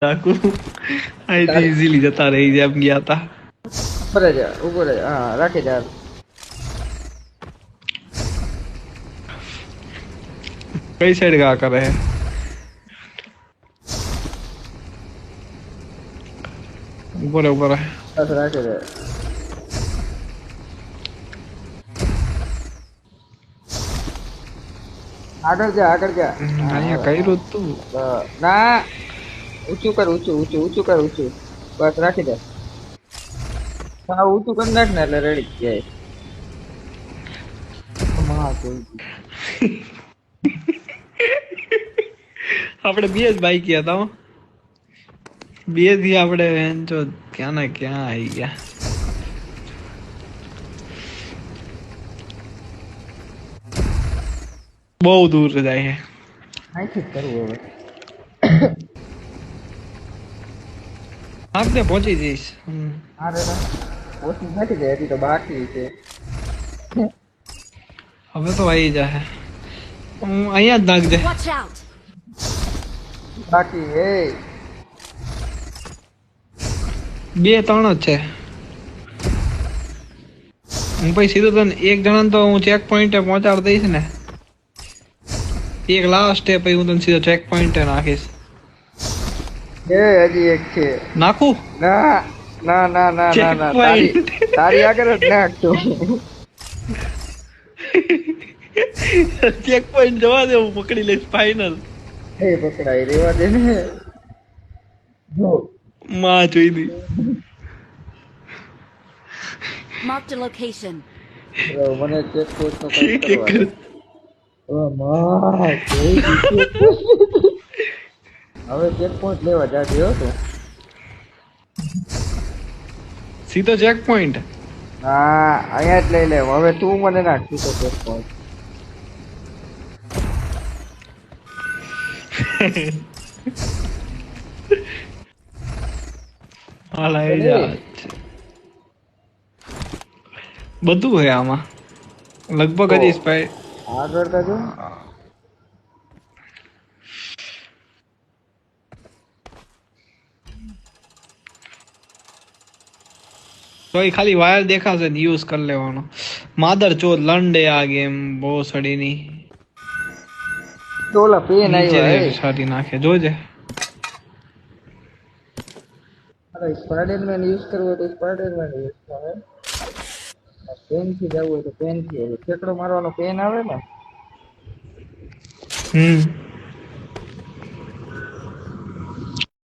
डाकू आई थी इजीली जता रही जब गया था ऊपर जा हाँ राखे जा कई साइड का कर रहे हैं ऊपर ऊपर है बस राखे जा આગળ જા અહીંયા કર્યું તું ના ઊંચું કર ઊંચું બસ રાખી દે હા ઊંચું કરી નાખ ને એટલે રેડી જાય આપણે બે જ બાઈક ગયા હતા હો. બે થી આપણે જો ક્યાં ના ક્યાં આવી ગયા બહુ દૂર જાય છે અહીંથી જ કરવું હવે આપણે પહોંચી જઈશ હા રે ઓછી નથી જાય હજી તો બાકી છે હવે તો આવી જાય હું અહીંયા જ નાખજે Watch out! બાકી એ બે ત્રણ જ છે હું પછી સીધું તને એક જણાને તો હું ચેક પોઈન્ટે પહોંચાડી દઈશ ને એક લાસ્ટ સ્ટેપ પછી હું તને સીધો ચેક પોઈન્ટે નાખીશ એ હજી એક છે નાખું ના ના ના ના ના ના તારી આગળ જ નાખતું ચેક પોઈન્ટ જવા દે હું પકડી લઈશ ફાઇનલ એ પકડાઈ રેવા દે ને જો માં જોઈ દી Marked a location. મને ચેક પોસ્ટ નો એક એક કઈ ઓ માં હવે ચેક પોઈન્ટ લેવા જાજે હો તું સીધો ચેક પોઈન્ટ હા અહીંયા જ લઈ લે હવે તું મને નાખી તો ચેક પોઈન્ટ હાલ આવી જા બધું હે આમાં લગભગ હજી સ્પાઈ આગળ તો જો તો એ ખાલી વાયર દેખાશે ને યુઝ કરી લેવાનો માદર ચોદ લંડે આ ગેમ બહુ સડીની ઓલા પેન નીચે આવ્યો સારી નાખે જોજે અરે સ્પાઈડરમેન યુઝ કરવો હોય તો સ્પાઈડરમેન યુઝ કરે પેન થી જવું હોય તો પેન થી ઠેકડો મારવાનો પેન આવે ને હમ